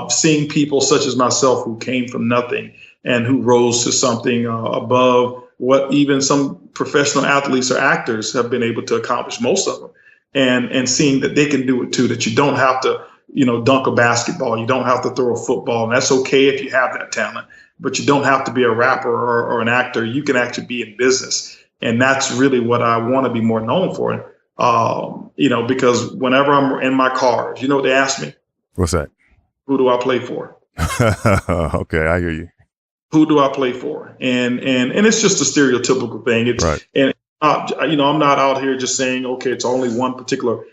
seeing people such as myself who came from nothing and who rose to something above what even some professional athletes or actors have been able to accomplish, most of them. And seeing that they can do it too, that you don't have to, dunk a basketball. You don't have to throw a football. And that's okay if you have that talent, but you don't have to be a rapper or an actor. You can actually be in business. And that's really what I want to be more known for. Because whenever I'm in my cars, what they ask me? What's that? Who do I play for? Okay, I hear you. Who do I play for? And it's just a stereotypical thing. It's right. And I'm not out here just saying, okay, it's only one particular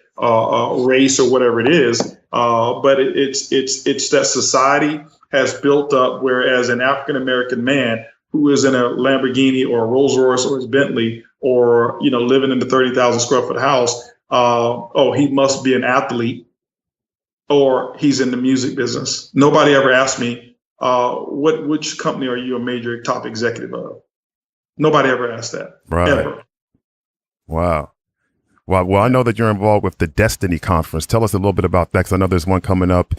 race or whatever it is, but it's that society has built up, whereas an African American man who is in a Lamborghini or a Rolls Royce or his Bentley or living in the 30,000 square foot house, he must be an athlete or he's in the music business. Nobody ever asked me, which company are you a major top executive of? Nobody ever asked that. Right. Ever. Wow. Well, I know that you're involved with the Destiny Conference. Tell us a little bit about that, because I know there's one coming up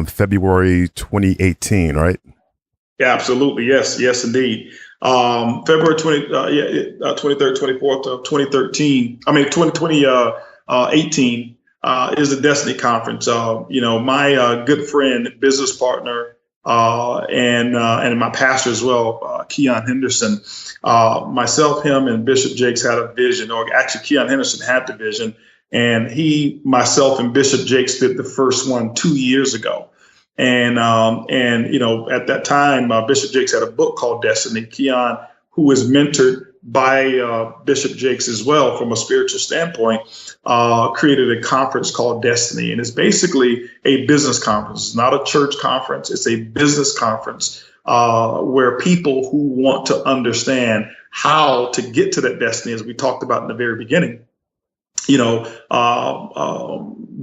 February 2018, right? Yeah, absolutely. Yes, indeed. February 23rd, 24th of 2018 is the Destiny Conference. My good friend, business partner, and my pastor as well, Keon Henderson, myself, him, and Bishop Jakes had a vision, or actually Keon Henderson had the vision, and myself, and Bishop Jakes did the first one 2 years ago. And at that time, Bishop Jakes had a book called Destiny. Keon, who is mentored by Bishop Jakes as well from a spiritual standpoint, created a conference called Destiny. And it's basically a business conference. It's not a church conference. It's a business conference where people who want to understand how to get to that destiny, as we talked about in the very beginning,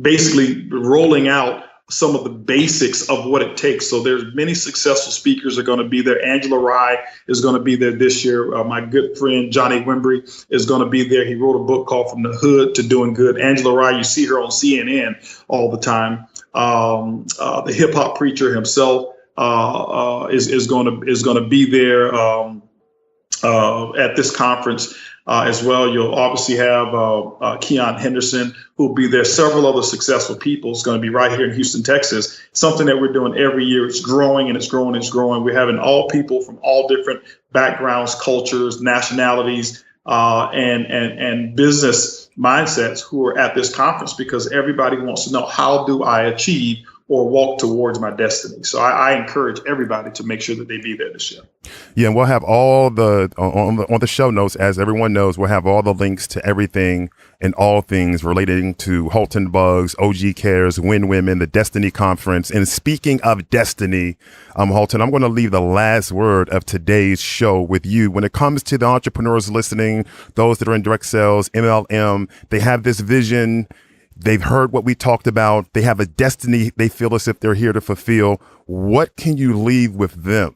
basically rolling out some of the basics of what it takes. So there's many successful speakers are going to be there. Angela Rye is going to be there this year. My good friend, Johnny Wimbrey, is going to be there. He wrote a book called From the Hood to Doing Good. Angela Rye, you see her on CNN all the time. The hip hop preacher himself is going to be there at this conference as well. You'll obviously have Keon Henderson, who will be there. Several other successful people is going to be right here in Houston, Texas. Something that we're doing every year. It's growing and it's growing and it's growing. We're having all people from all different backgrounds, cultures, nationalities, and business mindsets who are at this conference, because everybody wants to know, how do I achieve or walk towards my destiny? So I encourage everybody to make sure that they be there this year. Yeah, and we'll have all on the show notes, as everyone knows, we'll have all the links to everything and all things relating to Holton Bugs, OG Cares, Win Women, the Destiny Conference. And speaking of destiny, Holton, I'm going to leave the last word of today's show with you. When it comes to the entrepreneurs listening, those that are in direct sales, MLM, they have this vision. They've heard what we talked about. They have a destiny they feel as if they're here to fulfill. What can you leave with them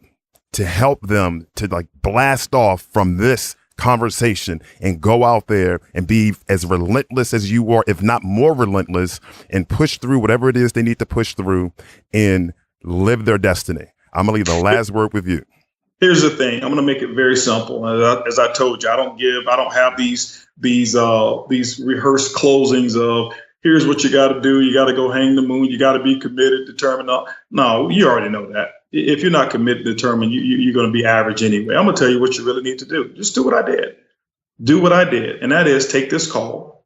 to help them to blast off from this conversation and go out there and be as relentless as you are, if not more relentless, and push through whatever it is they need to push through and live their destiny? I'm going to leave the last word with you. Here's the thing. I'm going to make it very simple. As I told you, I don't have these rehearsed closings of, here's what you got to do. You got to go hang the moon. You got to be committed, determined. No, you already know that. If you're not committed, determined, you're going to be average anyway. I'm going to tell you what you really need to do. Just do what I did. Do what I did. And that is take this call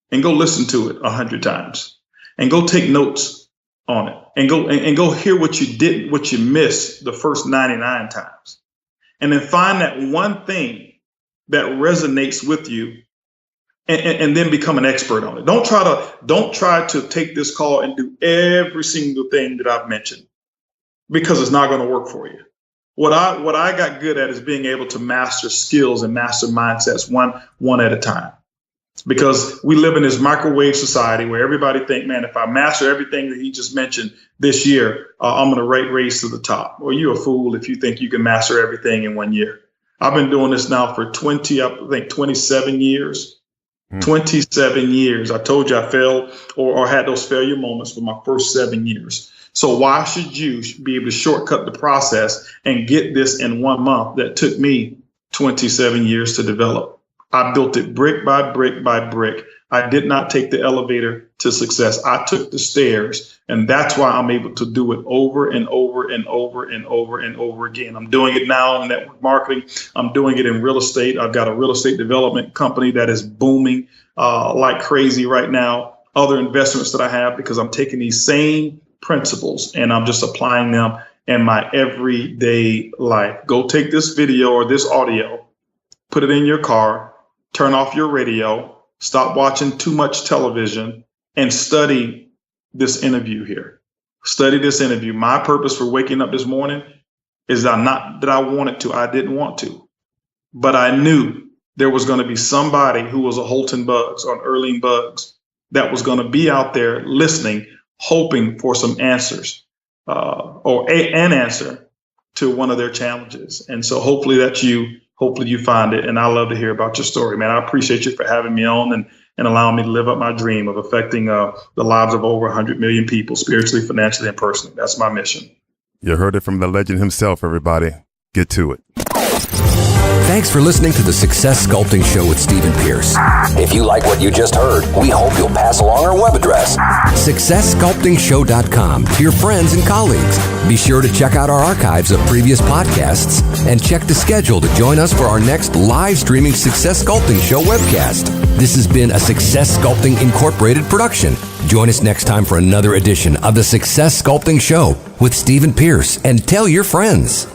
and go listen to it 100 times and go take notes on it and go hear what you did, what you missed the first 99 times. And then find that one thing that resonates with you and then become an expert on it. Don't try to take this call and do every single thing that I've mentioned, because it's not going to work for you. What I got good at is being able to master skills and master mindsets one at a time. Because we live in this microwave society where everybody think, man, if I master everything that he just mentioned this year, I'm going to race to the top. Well, you're a fool if you think you can master everything in 1 year. I've been doing this now for 27 years. 27 years. I told you I failed or had those failure moments for my first 7 years. So why should you be able to shortcut the process and get this in 1 month that took me 27 years to develop? I built it brick by brick by brick. I did not take the elevator to success. I took the stairs, and that's why I'm able to do it over and over and over and over and over again. I'm doing it now in network marketing. I'm doing it in real estate. I've got a real estate development company that is booming like crazy right now. Other investments that I have, because I'm taking these same principles and I'm just applying them in my everyday life. Go take this video or this audio, put it in your car, turn off your radio, stop watching too much television, and study this interview here. Study this interview. My purpose for waking up this morning is not that I wanted to, I didn't want to, but I knew there was going to be somebody who was a Holton Buggs or an Erling Buggs that was going to be out there listening, hoping for some answers or an answer to one of their challenges. And so hopefully you find it. And I love to hear about your story, man. I appreciate you for having me on and allowing me to live up my dream of affecting the lives of over 100 million people, spiritually, financially, and personally. That's my mission. You heard it from the legend himself, everybody. Get to it. Thanks for listening to the Success Sculpting Show with Stephen Pierce. If you like what you just heard, we hope you'll pass along our web address, successsculptingshow.com, to your friends and colleagues. Be sure to check out our archives of previous podcasts and check the schedule to join us for our next live streaming Success Sculpting Show webcast. This has been a Success Sculpting Incorporated production. Join us next time for another edition of the Success Sculpting Show with Stephen Pierce, and tell your friends.